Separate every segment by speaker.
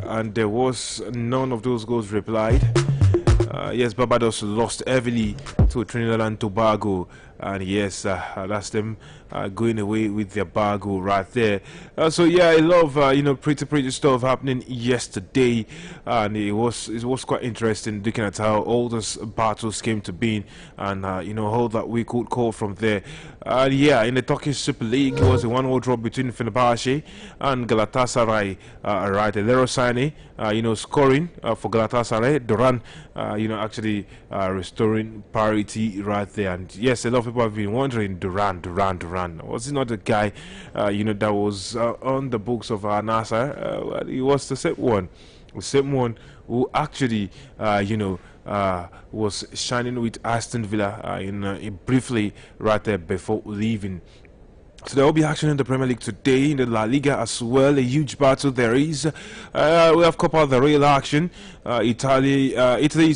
Speaker 1: and there was none of those goals replied. Yes, Barbados lost heavily to Trinidad and Tobago, and yes, that's them going away with their bago right there. So yeah, I love pretty stuff happening yesterday, and it was quite interesting looking at how all those battles came to being, and all that we could call from there. Yeah, in the Turkish Super League, it was a 1-1 draw between Fenerbahce and Galatasaray. Right, Leroy Sané, scoring for Galatasaray. Duran, actually restoring parity right there. And yes, a lot of people have been wondering, Duran. Was he not the guy, that was on the books of Al Nassr? Well, he was the same one who actually, was shining with Aston Villa briefly right there before leaving. So there will be action in the Premier League today, in the La Liga as well. A huge battle there is. We have Coppa del Rey action, Italy's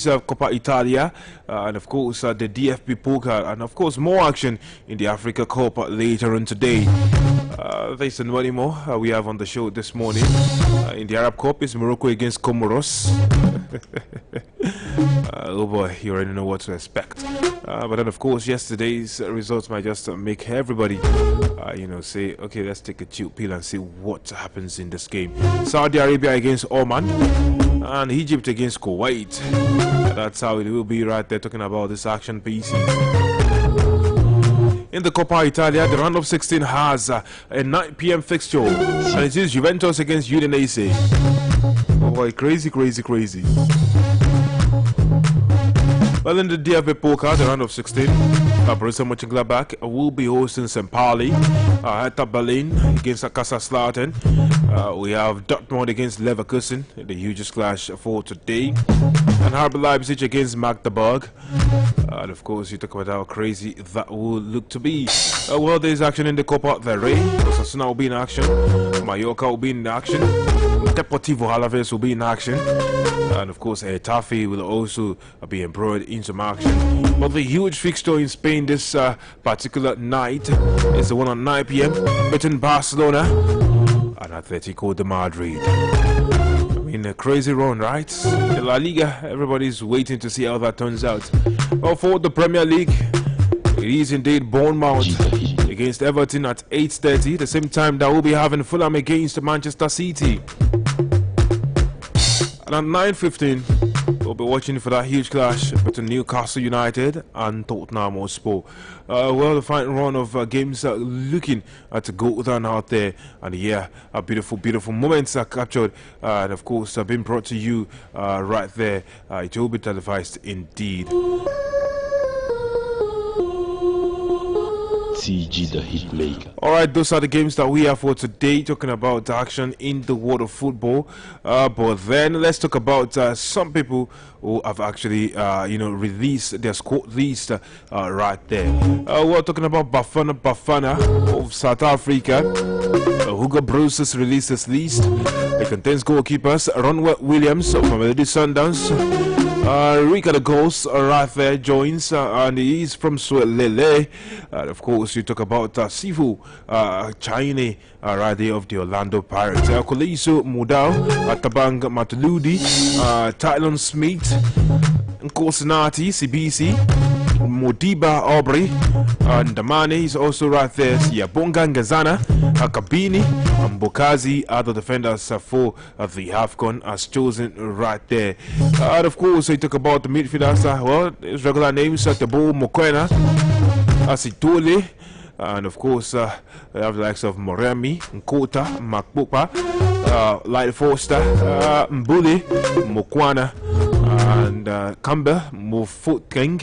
Speaker 1: Coppa Italia, and of course the DFB Pokal, and of course more action in the Africa Cup later on today. There's and many more we have on the show this morning. In the Arab Cup, it's Morocco against Comoros. Oh boy, you already know what to expect. But then of course yesterday's results might just make everybody say, okay, let's take a chill pill and see what happens in this game. Saudi Arabia against Oman, and Egypt against Kuwait. That's how it will be right there, talking about this action pieces. In the Coppa Italia, the round of 16 has a 9 p.m. fixture, and it is Juventus against Udinese. Oh boy, crazy. Well, in the DFB Pokal, the round of 16, Borussia Mönchengladbach will be hosting St. Pauli. Hertha Berlin against Kaiserslautern. We have Dortmund against Leverkusen, the hugest clash for today. And RB Leipzig against Magdeburg. And of course, you talk about how crazy that will look to be. Well, there's action in the Copa del Rey. Osasuna will be in action. Mallorca will be in action. Deportivo Alaves will be in action. And of course, Getafe will also be embroiled into action. But the huge fixture in Spain this particular night is the one at 9 p.m. between Barcelona and Atletico de Madrid. I mean, a crazy run, right? In La Liga, everybody's waiting to see how that turns out. Well, for the Premier League, it is indeed Bournemouth against Everton at 8:30. The same time that we'll be having Fulham against Manchester City. And at 9:15, we'll be watching for that huge clash between Newcastle United and Tottenham Hotspur. Well, the final run of games are looking to go down out there. And yeah, beautiful moments are captured and of course been brought to you right there. It will be televised indeed.
Speaker 2: TG the Hitmaker.
Speaker 1: Alright, those are the games that we have for today, talking about action in the world of football. But then let's talk about some people who have actually released their squad list right there. We're talking about Bafana of South Africa. Hugo Bruce has released his list. It contains goalkeepers Ronwell Williams from Melody Sundowns. Ricardo Ghost right there joins, and he is from Swelele. Of course, you talk about Sifu Chaine right there of the Orlando Pirates. Koliso Mudau, Tabang Matuludi, Tylon Smith, Nkosinati, CBC, Modiba Aubrey, and Damane is also right there. Yabonga Ngazana, Kabini, and Bokazi are the defenders for the AFCON as chosen right there. And of course, I talk about the midfielders. Well, his regular names Tabo Mokwena, Asitole, and of course, we have the likes of Moremi, Nkota, Makpopa, Light Foster, Mbuli, Mokwana, and Campbell, Mofoot King.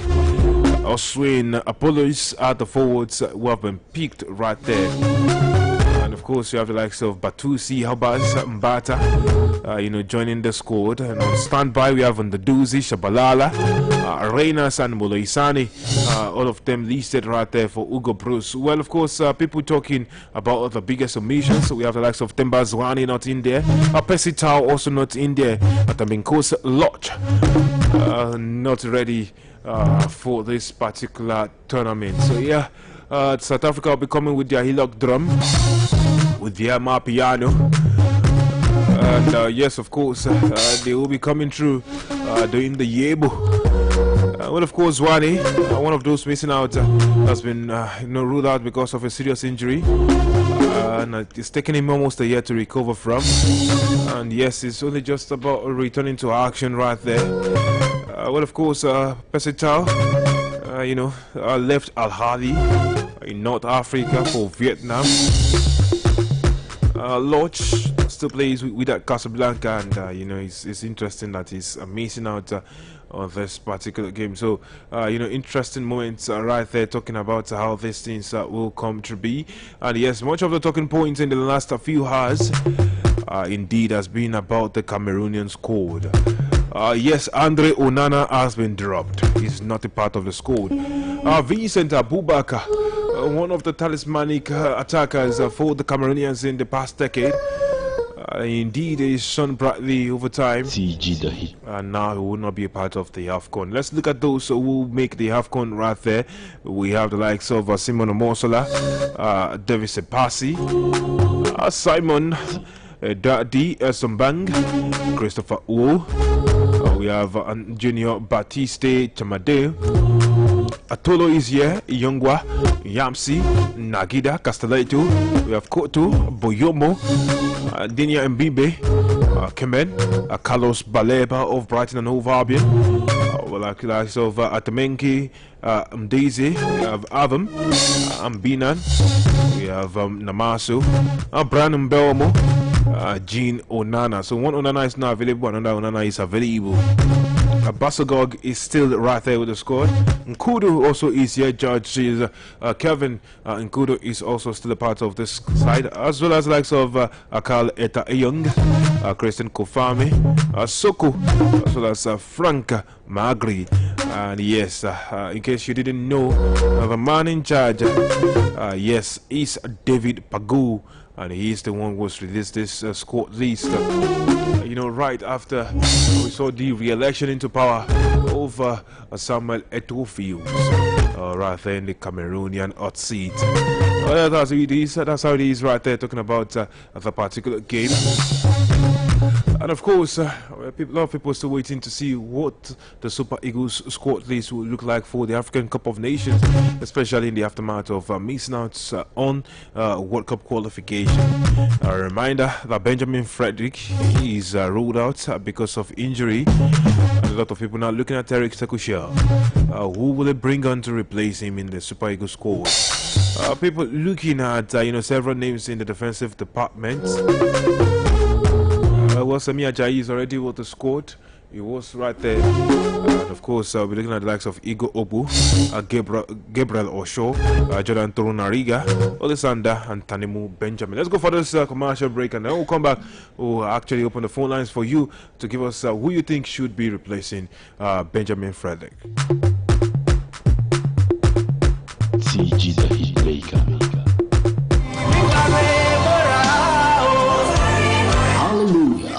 Speaker 1: Oswin Apollos are the forwards who have been picked right there. And of course, you have the likes of Batusi, Habaz, Mbata, joining the squad. And on standby, we have Ndaduzi, Shabalala, Reynas, and Moloisani. All of them listed right there for Hugo Bruce. Well, of course, people talking about the biggest omissions. So we have the likes of Temba Zwani not in there. Percy Tau also not in there. Ataminkos Lodge not ready for this particular tournament. So yeah, South Africa will be coming with their Hillock drum, with their Mapiano, And yes, of course, they will be coming through doing the Yebo. Well, of course, Wani, one of those missing out, has been ruled out because of a serious injury. And it's taken him almost a year to recover from. And yes, it's only just about returning to action right there. Well, of course, Pesitao, left Al Ahly in North Africa for Vietnam. Lodge still plays with that Casablanca, and it's interesting that he's missing out on this particular game. So interesting moments right there, talking about how these things will come to be. And yes, much of the talking points in the last few hours indeed has been about the Cameroonian squad. Yes, Andre Onana has been dropped. He's not a part of the squad. Vincent Abubakar, one of the talismanic attackers for the Cameroonians in the past decade, indeed he shone brightly over time, and now he will not be a part of the AFCON. Let's look at those who will make the AFCON right there. We have the likes of Simon Omosola, Davis Epasi, Simon Dadi Sombang, Christopher Uo. We have Junior Batiste Chamade, Atolo Izie, Yongwa, Yamsi, Nagida, Castelleto. We have Koto, Boyomo, Dinia Mbibe, Kemen, Carlos Baleba of Brighton and Hove Albion. Like of Atamenki, Mdezi. We have Avum, Ambinan. We have Namasu, Branham Belmo, Jean Onana. So one Onana is not available, another Onana is available. Basagog is still right there with the squad. Nkudu also is here. Judge is Kevin Nkudu is also still a part of this side, as well as the likes of Akal Eta Young, Christian Kofame, Soko, as well as Frank Magri. And yes, in case you didn't know, the man in charge, yes, is David Pagu, and he is the one who was released this squad list. Right after we saw the re-election into power over Samuel Eto'o right there in the Cameroonian hot seat. That's how it is right there, talking about the particular game. And of course, a lot of people are still waiting to see what the Super Eagles squad list will look like for the African Cup of Nations, especially in the aftermath of missing out on World Cup qualification. A reminder that Benjamin Frederick is ruled out because of injury. And a lot of people now looking at Eric Sekushia. Who will they bring on to replace him in the Super Eagles squad? People looking at several names in the defensive department. Sami Ajayi is already with the squad. He was right there. And of course, we're looking at the likes of Igor Obu, Gabriel Osho, Jordan Torunariga, Olisanda, and Tanimu Benjamin. Let's go for this commercial break, and then we'll come back. We'll actually open the phone lines for you to give us who you think should be replacing Benjamin Frederick.
Speaker 2: CG the Hitmaker.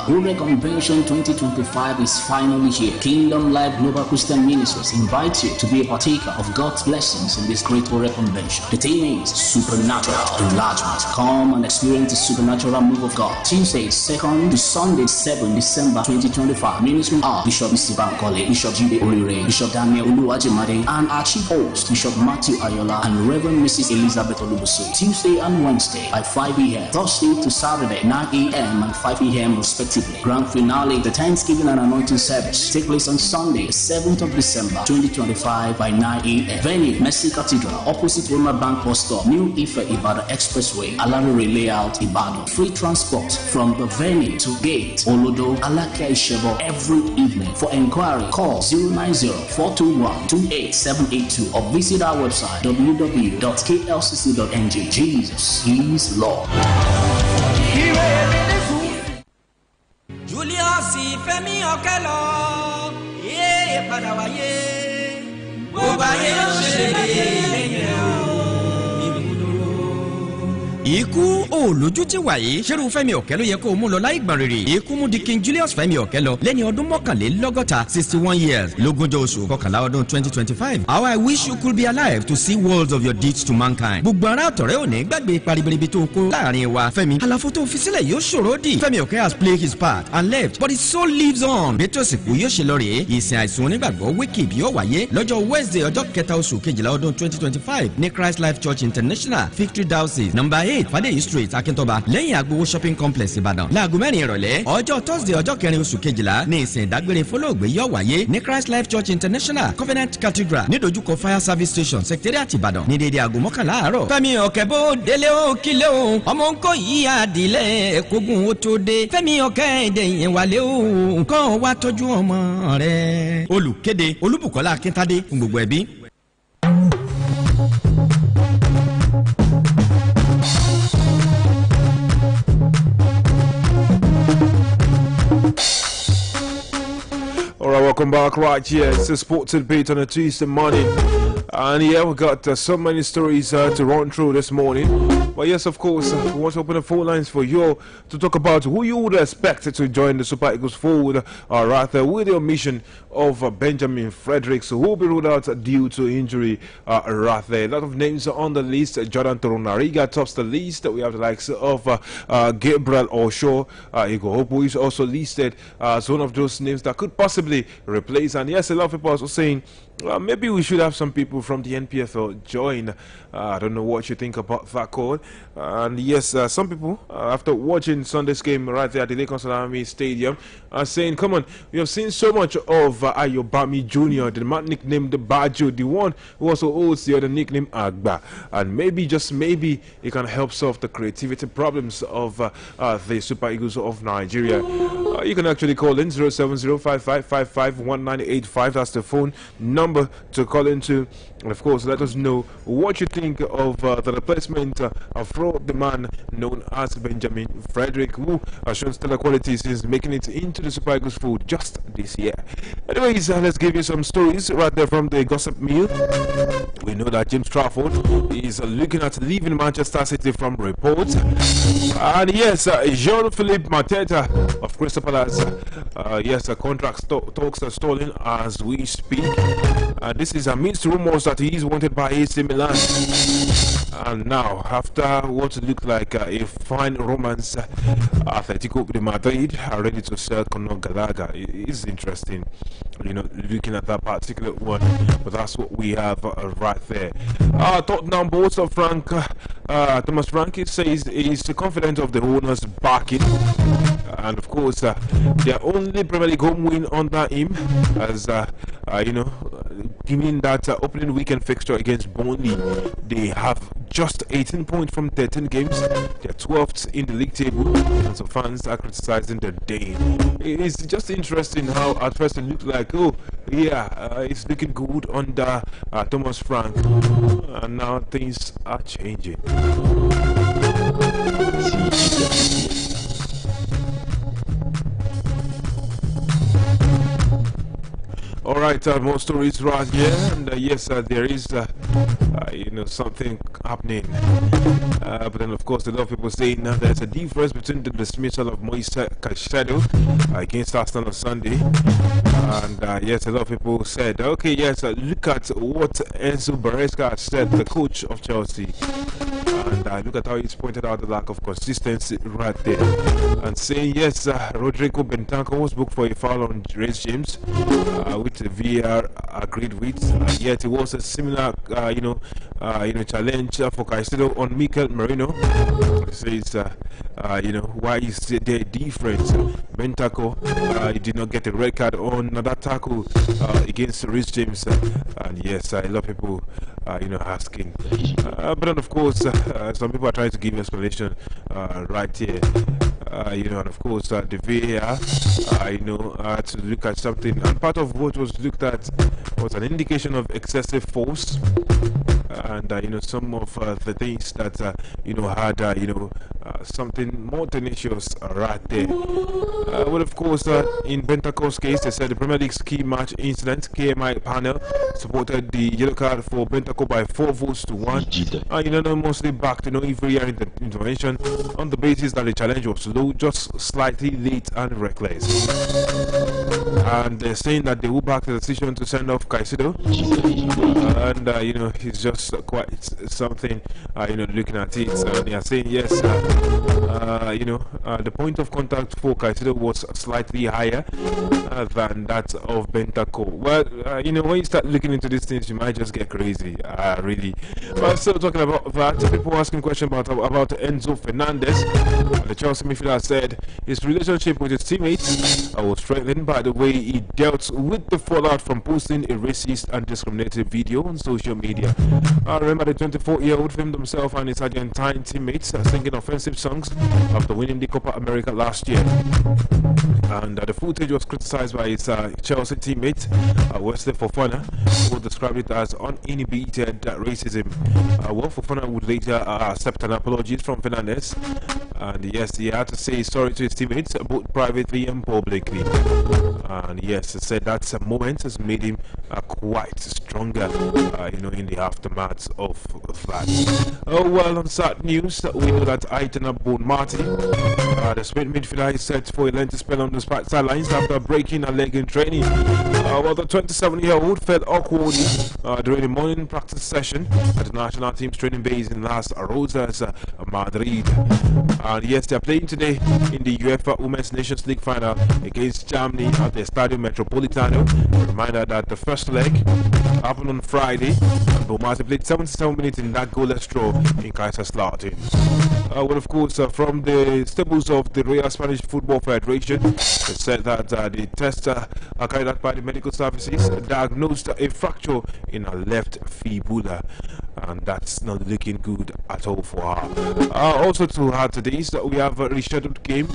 Speaker 2: Global Convention 2025 is finally here. Kingdom Life Global Christian Ministries invites you to be a partaker of God's blessings in this great Global Convention. The theme is Supernatural Enlargement. Come and experience the supernatural move of God. Tuesday 2nd to Sunday 7 December 2025. Ministry are Bishop Isiban Kole, Bishop Jide Oluyole, Bishop Daniel Oluwajimade, and our chief host, Bishop Matthew Ayola and Reverend Mrs. Elizabeth Olubusu. Tuesday and Wednesday by 5 p.m. Thursday to Saturday 9 a.m. and 5 p.m. respectively. Grand finale, the Thanksgiving and Anointing Service, take place on Sunday, 7th of December 2025 by 9 a.m. Venue, Mercy Cathedral, opposite Roma Bank Bus Stop, New Ife Ibadan Expressway, Alarure Layout, Ibadan. Free transport from the venue to gate, Olodo, Alakia Ishebo every evening. For inquiry, call 090-421-28782 or visit our website www.klcc.ng. Jesus is Lord.
Speaker 3: Julius Femi Okelo, ye padawaye, obaye shebe, Ikú olójú ti wàyí ṣerú Fẹ́mi Ọ̀kẹ́ ló yẹ kó mú lọ láì gbọ̀n rírì. Ikú mú di King Julius Fẹ́mi Ọ̀kẹ́ lọ lẹ́ni ọdún 61 61 years lógúnjọ́ oṣù kọkànlá ọdún 2025. How I wish you could be alive to see worlds of your deeds to mankind. Gbogbo ara ọ̀tọ̀rẹ́ òní gbàgbé paribiribi tó kó láàrin wa. Fẹ́mi àlàfo tó fi sílẹ̀ yóò ṣòro dì. Fẹ́mi Ọ̀kẹ́ has played his part and left but his soul lives on. Bẹ́tò ìsìnkú yóò ṣe lọ rèé. Ìsìn àìsùn onígbàgbọ́ wíkìb yóò wáyé lọ́jọ́ Wednesday ọjọ́ kẹta oṣù kejìlá ọdún 2025 ní Christ Life Church International Victory Diocese number 8 Fadeyi Street Akintoba lẹ́yìn Agbowo shopping complex Ìbàdàn. Láago 4 ìrọ̀lẹ́ ọjọ́ Thursday ọjọ́ kẹrin oṣù kejìlá ní ìsìn ìdágbére fọlọ́ọ̀gbẹ́ yóò wáyé ní Christ Life Church International Covenant Cathedral nídojúkọ Fire Service Station Secretariat Ìbàdàn ní dédé aago 11 àárọ̀. Fẹ́mi Ọ̀kẹ́ bó délé ó kílé ó ọmọ ńkọ́ yìí àdìlẹ̀ kógun ó tó dé. Fẹ́mi Ọ̀kẹ́ èdè yẹn wálé ó nǹkan wá tọ́jú ọmọ rẹ̀. Olùkéde Olúbùkọ́lá Akíntádé fún gbogbo ẹbí.
Speaker 1: Alright, welcome back right here. It's a sports debate on a Tuesday morning. And yeah, we got so many stories to run through this morning. But yes, of course, we want to open the phone lines for you to talk about who you would expect to join the Super Eagles fold, or rather with the omission of Benjamin Fredericks, who will be ruled out due to injury. Rather, a lot of names are on the list. Jordan Torunariga tops the list. We have the likes of Gabriel Osho. Igor Hopu is also listed as one of those names that could possibly replace. And yes, a lot of people are also saying maybe we should have some people from the NPFL join. I don't know what you think about that call. And yes, some people, after watching Sunday's game right there at the Lagos Army Stadium, are saying, come on, we have seen so much of Ayobami Jr., the man nicknamed Bajo, the one who also holds the other nickname Agba. And maybe, just maybe, it can help solve the creativity problems of the Super Eagles of Nigeria. You can actually call in 07055551985. That's the phone number to call into. And of course, let us know what you think of the replacement of the man known as Benjamin Frederick, who has shown stellar qualities since making it into the Super Eagles fold just this year. Anyways, let's give you some stories right there from the gossip mill. We know that James Trafford is looking at leaving Manchester City from reports. And yes, Jean-Philippe Mateta of Crystal Palace, yes, contract talks are stalling as we speak. This is amidst rumors that he is wanted by AC Milan. And now, after what looked like a fine romance, Atletico de Madrid are ready to sell Conor Gallagher. It is interesting, you know, looking at that particular one. But that's what we have right there. Tottenham boss of Thomas Frank says he's confident of the owners' backing. And of course, their only Premier League home win under him, as you know, given that opening weekend fixture against Burnley, they have just 18 points from 13 games. They're 12th in the league table, and some fans are criticizing their day. It's just interesting how at first it looked like, oh yeah, it's looking good under Thomas Frank, and now things are changing. Alright, more stories right here, and yes, there is you know, something happening, but then of course a lot of people saying now there's a difference between the dismissal of Moise Caicedo against Arsenal on Sunday, and yes, a lot of people said, okay, yes, look at what Enzo Maresca said, the coach of Chelsea, and look at how he's pointed out the lack of consistency right there, and saying yes, Rodrigo Bentancur was booked for a foul on Reece James, which the VAR agreed with, yet it was a similar you know, challenge for Caicedo on Mikel Merino. It says you know, why is there difference? Bentancur he did not get a red card on that tackle against Reece James, and yes, a lot of people you know, asking, but then of course some people are trying to give explanation right here, you know, and of course the VAR you know, to look at something, and part of what was looked at was an indication of excessive force. and some of the things that had something more tenacious right there. Well, of course, in Bentacle's case, they said the Premier League's key match incident, KMI panel supported the yellow card for Bentacle by 4 votes to 1. Unanimously backed every intervention on the basis that the challenge was low, just slightly late and reckless. And they're saying that they will back the decision to send off Caicedo, and he's just quite something. Looking at it, they are saying yes. The point of contact for Caicedo was slightly higher than that of Bentacle. Well, when you start looking into these things, you might just get crazy, really. But still talking about that, people asking questions about Enzo Fernandez. The Chelsea midfielder said his relationship with his teammates was strengthened by the way he dealt with the fallout from posting a racist and discriminatory video on social media. I remember the 24-year-old filmed himself and his Argentine teammates singing offensive songs after winning the Copa America last year. And the footage was criticized by his Chelsea teammate, Wesley Fofana, who described it as uninhibited racism. Fofana would later accept an apology from Fernandez. And yes, he had to say sorry to his teammates, both privately and publicly. And yes, he said that moment has made him quite stronger, in the aftermath of that. Oh, well, on sad news, we know that Aitana Bonmati, the Spain midfielder, is set for a lengthy spell on the sidelines after breaking a leg in training. The 27-year-old fell awkwardly during the morning practice session at the national team's training base in Las Rosas, Madrid. And yes, they are playing today in the UEFA Women's Nations League final against Germany at the Stadio Metropolitano. A reminder that the first leg happened on Friday, and Bonmati played 77 minutes in that goalless draw in Kaiserslautern. Well, of course, from the stables of the Royal Spanish Football Federation, they said that the test carried out by the medical services diagnosed a fracture in her left fibula, and that's not looking good at all for her. Also to add to this, we have a rescheduled game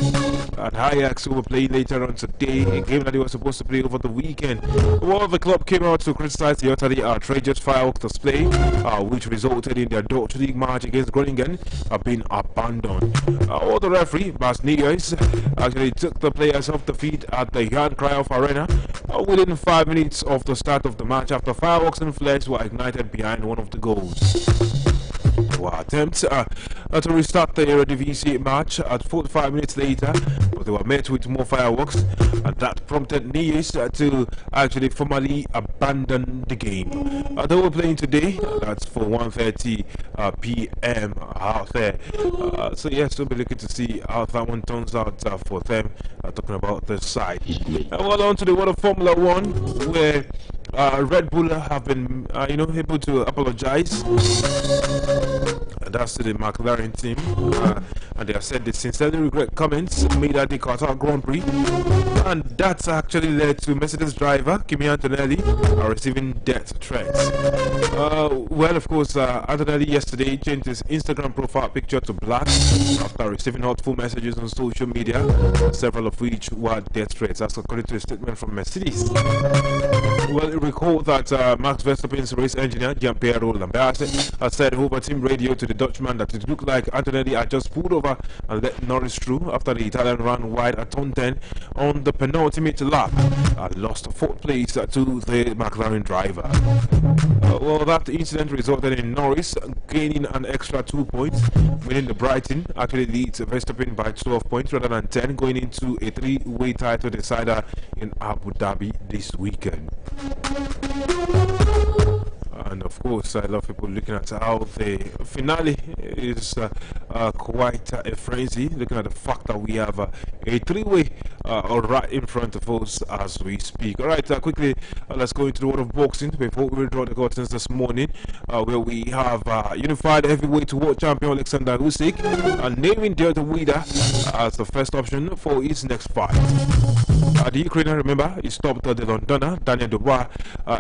Speaker 1: at Ajax who will play later on today, a game that they were supposed to play over the weekend. Well, the club came out to criticize the utterly outrageous fireworks display, which resulted in their Dutch league match against Groningen being abandoned. The referee, Bas Niguez, actually took the players off the field at the Johan Cruyff Arena within 5 minutes of the start of the match after fireworks and flares were ignited behind one of the goals. Attempts to restart the Eredivisie match at 45 minutes later, but they were met with more fireworks, and that prompted Nice to actually formally abandon the game. They were playing today, that's for 1:30 p.m. out there. So yes, we'll be looking to see how that one turns out for them, talking about the side. Well, on to the world of Formula 1, where Red Bull have been able to apologize. That's to the McLaren team, and they have said they sincerely regret comments made at the Qatar Grand Prix, and that's actually led to Mercedes driver Kimi Antonelli receiving death threats. Well, of course, Antonelli yesterday changed his Instagram profile picture to black after receiving hurtful messages on social media, several of which were death threats, as according to a statement from Mercedes. Well, recall that Max Verstappen's race engineer Gianpiero Lamberti has said over team radio to the Dutchman that it looked like Antonelli had just pulled over and let Norris through after the Italian ran wide at turn 10 on the penultimate lap and lost 4th place to the McLaren driver. Well, that incident resulted in Norris gaining an extra 2 points, meaning the Brighton actually leads Verstappen by 12 points rather than 10, going into a 3-way title decider in Abu Dhabi this weekend. And of course, I love people looking at how the finale is quite a frenzy, looking at the fact that we have a 3-way right in front of us as we speak. Alright, quickly, let's go into the world of boxing before we draw the curtains this morning, where we have unified heavyweight world champion Alexander Usyk naming Deontay Wilder as the first option for his next fight. The Ukrainian, remember, he stopped the Londoner Daniel Dubois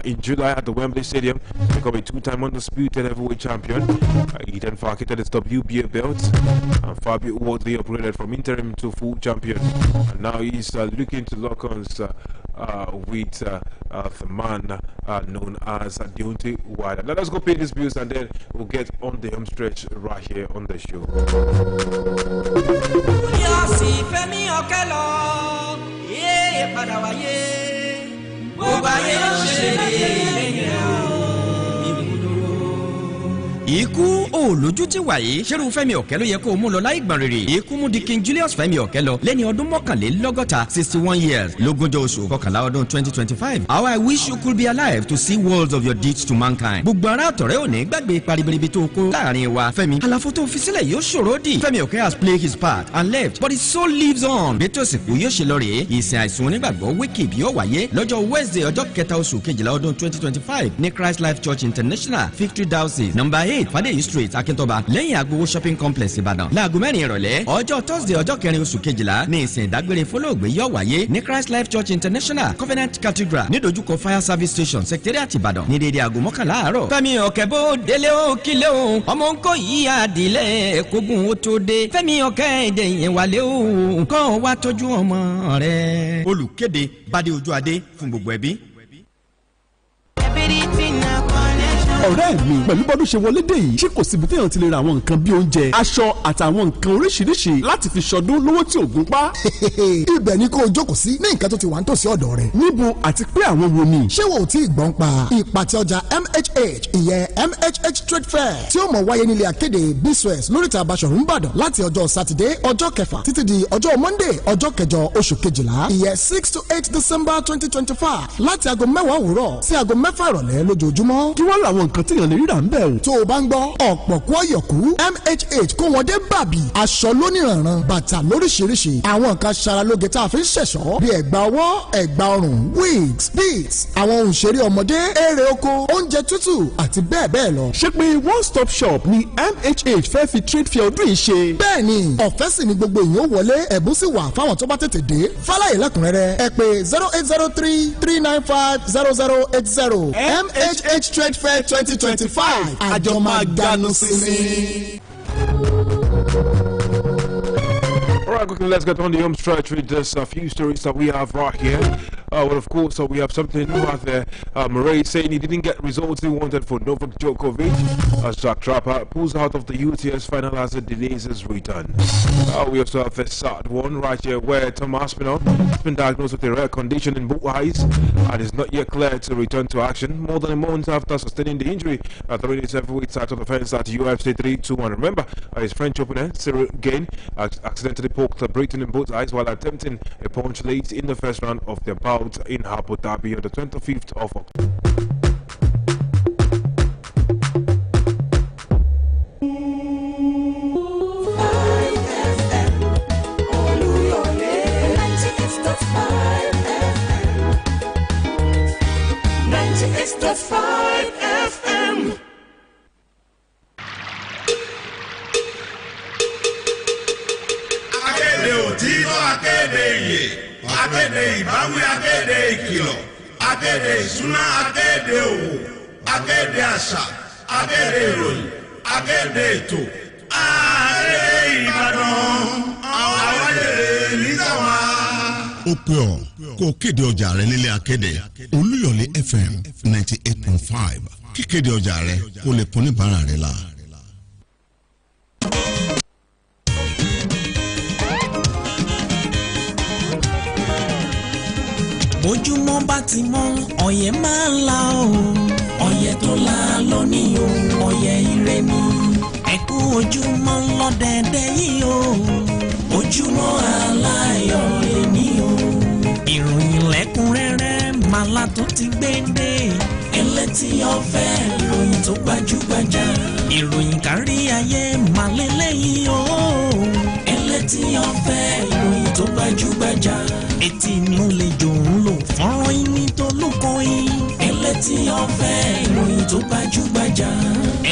Speaker 1: in July at the Wembley Stadium to become a 2-time undisputed heavyweight champion. He then vacated his WBA belt, and Fabio Wardley upgraded from interim to full champion. And now he's looking to lock on with the man known as Deontay Wilder. Now let's go pay these bills and then we'll get on the home stretch right here on the show.
Speaker 3: Ikú olójú ti wáyé ṣerú Fẹ́mi Ọ̀kẹ́ ló yẹ kó mú lọ láì gbọ̀n rere. Ikú mú di King Julius Fẹ́mi Ọ̀kẹ́ lọ lẹ́ni ọdún mọ́kànlélọ́gọ́ta 61 years lógúnjọ́ oṣù kọkànlá ọdún 2025. How I wish you could be alive to see worlds of your deeds to mankind. Gbogbo ara àtọ̀rẹ́ òní gbàgbé paribiribi tó kó láàrin wa. Fẹ́mi àlàfo tó fi sílẹ̀ yóò ṣòro dì. Fẹ́mi Ọ̀kẹ́ has played his part and left but his soul lives on. Bẹ́tò òsìkú yóò ṣe lọ rèé. Ìsìn àìsùn onígbàgbọ́ wíkìb yóò wáyé lọ́jọ́ Wednesday ọjọ́ kẹta oṣù kejìlá ọdún 2025 ní Christ Life Church International Victory Diocese No. 8 Fadeyi Street Akintoba lẹ́yìn Agbowo Shopping Complex Ìbàdàn láago 4 ìrọ̀lẹ́. Ọjọ́ Thursday ọjọ́ kẹrin oṣù kejìlá ní ìsìn ìdágbére fọlọ́ọ̀gbé yóò wáyé ní Christ Life Church International Covenant Cathedral nídojúkọ Fire Service Station Secretariat Ìbàdàn ní déédéé aago 11 àárọ̀. Fẹ́mi Ọ̀kẹ́ bó délé ó kílé ó ọmọ ńkọ́ yìí àdìlẹ̀ kógun ó tó dé. Fẹ́mi Ọ̀kẹ́ èdè yẹn wálé ó kọ́ wa tọ́jú ọmọ rẹ̀. Olùkéde Bádé Ojú Adé fún gbogbo ẹbí.
Speaker 4: ọ̀rẹ́ mi pẹ̀lú bọ́dún ṣe wọlé dé yìí ṣé kò síbi téèyàn ti lè ra àwọn nǹkan bí oúnjẹ aṣọ àtàwọn nǹkan oríṣiríṣi láti fi ṣọdún lówó tí ògùn pa.
Speaker 5: ibẹ̀ ni kò jókòó sí ní nǹkan tó ti wà nítòsí ọ̀dọ̀ rẹ̀.
Speaker 4: níbo àti pé àwọn wo ni.
Speaker 5: ṣé wo ò tí ì gbọ́n pa ìpàtẹ ọjà MHH ìyẹn MHH Trade Fair tí ó mọ̀ wáyé nílé akéde Biswes lóríta Basọ̀rún Ìbàdàn láti ọjọ́ sátidé ọjọ́ kẹfà títí di ọjọ́ Monday ọjọ́ kẹjọ oṣù kejìlá ìyẹn 6 to 8 December 2025 láti aago 10 òwúrọ̀ sí aago 6 ìrọ̀lẹ́ lójoojúmọ́.
Speaker 4: kí wọ́n làwọn nǹkan téèyàn lè ríra ń bẹ̀ o.
Speaker 5: tó o bá ń gbọ́ ọ̀pọ̀ kú ọ̀yọ̀kú MHH kó wọn dé bàbí aṣọ lóníranran bàtà lóríṣiríṣi àwọn nǹkan ṣaralóge tá a fi ń ṣẹ̀ṣọ́ bíi ẹ̀gbà ọwọ́ ẹ̀gbà ọrùn wigs beads àwọn ohun ìṣeré ọmọdé eré oko oúnjẹ tútù àti bẹ́ẹ̀ bẹ́ẹ̀ lọ.
Speaker 4: ṣé pé one stop shop ni MHH fẹ́ fi trade fair ọdún yìí ṣe.
Speaker 5: bẹ́ẹ̀ni ọ̀fẹ́ sì ni gbogbo èèyàn wọlé ẹ̀bùn sì wà fáwọn tó bá tètè dé fáláyé lẹ́kùnrẹ́rẹ́ ẹ pè 08033950080 MHH Trade Fair 2025 àjọ máa ganu sí ni.
Speaker 1: All right, quickly, let's get on the home stretch with just a few stories that we have right here. Well, of course, we have something new out there. Murray saying he didn't get results he wanted for Novak Djokovic. As Jack Trapper pulls out of the UTS final as it delays his return. We also have a sad one right here where Tom Aspinall has been diagnosed with a rare condition in both eyes and is not yet cleared to return to action more than a month after sustaining the injury. Throwing his heavyweight title defense at UFC 321. Remember, his French opponent, Cyril Gain, accidentally poked Britain in both eyes while attempting a punch late in the first round of their bout in Abu Dhabi on the 25th of October.
Speaker 6: Akéde ìbáwí, akéde ìkìlọ̀, akéde ìṣúná, akéde òwò, akéde àṣà, akéde ìròyìn, akéde ètò, akéde Ìbàdàn, àwọn akéde níjàwá.
Speaker 7: Ó pè ọ́ kó o kéde ọjà rẹ nílé akéde Olúyọ̀lé FM 98.5 kíkéde ọjà rẹ kó lè kún níbàárà rẹ la.
Speaker 8: bójúmọ́ bá ti mọ́ ọ̀yẹ́ máa ń la o ọ̀yẹ́ tó la lọ ní o ọ̀yẹ́ ire ni ẹ̀kú ojúmọ́ lọ́dẹ̀dẹ̀ yìí o ojúmọ́ aláyọ̀ lẹ́ni o ìròyìn lẹ́kùnrẹ́rẹ́ màlá tó ti gbé dé ẹlẹ́tì ọ̀fẹ́ ìròyìn tó gbajúgbajà ìròyìn kárí ayé màlẹ́lẹ́yìn o ẹlẹ́tì ọ̀fẹ́ ìròyìn tó gbajúgbajà etí inú lè jò ń lò fọ́nrán ìní tó lóko yìí ẹlẹ́tì ọ̀fẹ́ ìròyìn tó gbajúgbajà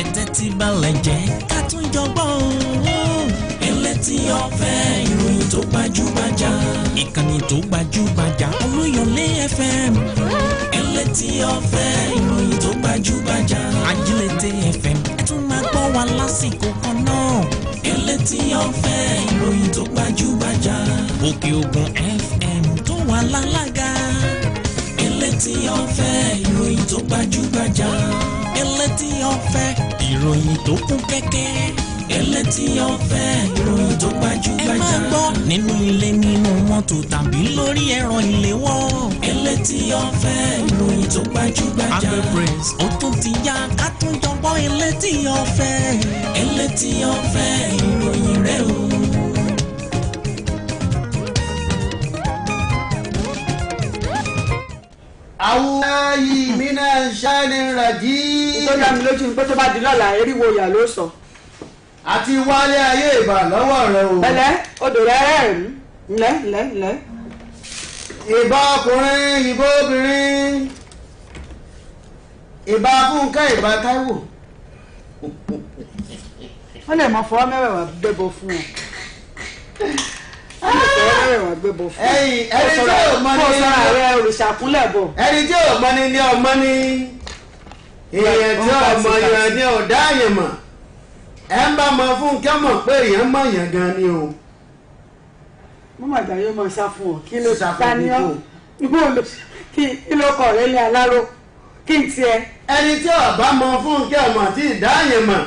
Speaker 8: ẹ̀tẹ́ tí balẹ̀ jẹ́ ká tún jọgbọ́ ẹlẹ́tì ọ̀fẹ́ ìròyìn tó gbajúgbajà ìkànnì tó gbajúgbajà Olúyọ̀lé FM ẹlẹ́tì ọ̀fẹ́ ìròyìn tó gbajúgbajà Ajílété FM ẹ tún máa gbọ́ wa lásìkò kan náà ẹlẹ́tì ọ̀fẹ́ ìròyìn tó gbajúgbajà Òkè Ògùn FM tó wà lálága tó gbajúgbajà. Elétí ọ̀fẹ́ ìròyìn tó kún kẹ́kẹ́. Elétí ọ̀fẹ́ ìròyìn tó gbajúgbajà. Ẹ máa gbọ́ nínú ilé nínú mọ́tò tàbí lórí ẹ̀rọ ìléwọ́. Elétí ọ̀fẹ́ ìròyìn tó gbajúgbajà. Agbẹ́prẹ́s ó tún ti yá ká tún jọgbọ́ elétí ọ̀fẹ́. Elétí ọ̀fẹ́ ìròyìn rẹ̀ o.
Speaker 9: Awúláyì mínà ṣáni ràjí.
Speaker 10: tó dá mi lójú pé tó bá di lọ́la eriwo ìyá ló sọ.
Speaker 9: Àti wálé ayé ìbà lọ́wọ́ rẹ o.
Speaker 10: Bẹ́lẹ̀ odò rẹ̀ rẹ̀ ńlẹ̀.
Speaker 9: Ìbà ọkùnrin, ìbà obìnrin, ìbà Fúnkẹ́, ìbà Táíwò.
Speaker 10: wọ́n lè mọ fọwọ́ mẹ́wàá gbẹ́bọ fún ọ.
Speaker 9: Ẹ̀yin ẹni tí ò mọ ní
Speaker 10: ààrẹ òrìṣàkúnlẹ̀ bọ̀.
Speaker 9: ẹni tí ò mọ ní ọmọ ní èèyàn tí ọmọ yẹn ní ọ̀dá yẹn mọ̀ ẹ ń bá mọ Fúnkẹ́ mọ̀ pé èèyàn mọ̀ yẹn gan ni o.
Speaker 10: mo mà jà yóò máa sá fún ọ kí ló
Speaker 9: ṣàfihàn
Speaker 10: kí ló kọ rẹ ní aláró kí n tiẹ̀.
Speaker 9: ẹni tí ọba mọ Fúnkẹ́ ọmọ tí ìdá yẹn mọ̀.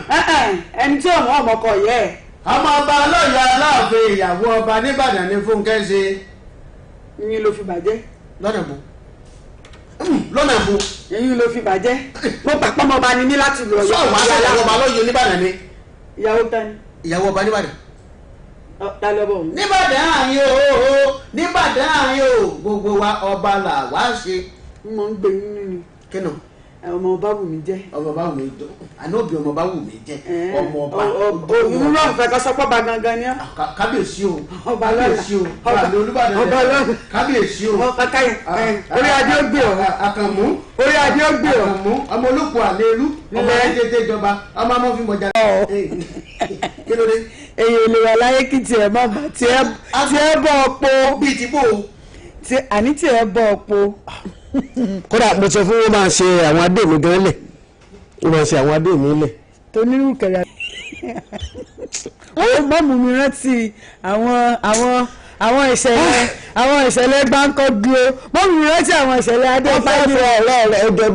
Speaker 10: ẹni tí ọmọ ọmọkọ yẹ ẹ.
Speaker 9: ọmọ ọba Ọlọ́yọ̀ Aláàfin ìyàwó ọba nìbàdàn ní Fúnkẹ́ ṣe.
Speaker 10: yín ló fi bàjẹ́.
Speaker 9: lọ́nà bò lọ́nà bò.
Speaker 10: yín ló fi bàjẹ́. mo pàpọ́ ọmọ ọba ni mí láti lọ.
Speaker 9: sọ wàá sọ ìyàwó ọba Ọlọ́yọ̀ nìbàdàn ni.
Speaker 10: ìyàwó tani.
Speaker 9: ìyàwó ọba nìbàdàn.
Speaker 10: ta ló bọ̀.
Speaker 9: nìbàdàn àyè o nìbàdàn àyè o gbogbo wa ọba là wá ṣe.
Speaker 10: mo ń gbé yín nínú.
Speaker 9: kí nù.
Speaker 10: ọmọ ọba wù mí jẹ́.
Speaker 9: ọmọ ọba wù mí jẹ́ ànábì ọmọ ọba wù mí jẹ́ ọmọ ọba.
Speaker 10: òun náà fẹ́ kọ́ sọ́pọ̀ bá gangan ni.
Speaker 9: kábíyèsí o
Speaker 10: ọba lọ́la
Speaker 9: kábíyèsí o ọba Olúbàdàn
Speaker 10: ọba lọ́la
Speaker 9: kábíyèsí o.
Speaker 10: orí adé ó gbé ọ.
Speaker 9: Àkànmú
Speaker 10: orí adé ó gbé ọ.
Speaker 9: Àkànmú ọmọ olóko àlelu ọmọ tètè ìjọba ọmọ amófin mọ̀jà. kí ló dé.
Speaker 10: èyí ò lè wà láyé kí tiẹ̀ má bà tiẹ̀ bọ̀ ọ̀pọ̀.
Speaker 9: bíi ti bò ó.
Speaker 10: àní tiẹ̀ bọ̀ ọ̀pọ̀.
Speaker 11: kódà mo sọ fún wọn máa ṣe àwọn adé mi gan lẹ̀ wọ́n máa ṣe àwọn adé mi lẹ̀.
Speaker 10: tonírú kẹrẹ mọ́mú mi rántí àwọn ìṣẹ̀lẹ̀ gbáǹkọ́ dúró mọ́mú mi rántí àwọn ìṣẹ̀lẹ̀ adé.
Speaker 11: wọ́n bá ní ọ̀rẹ́ rẹ̀ ẹ̀jọba.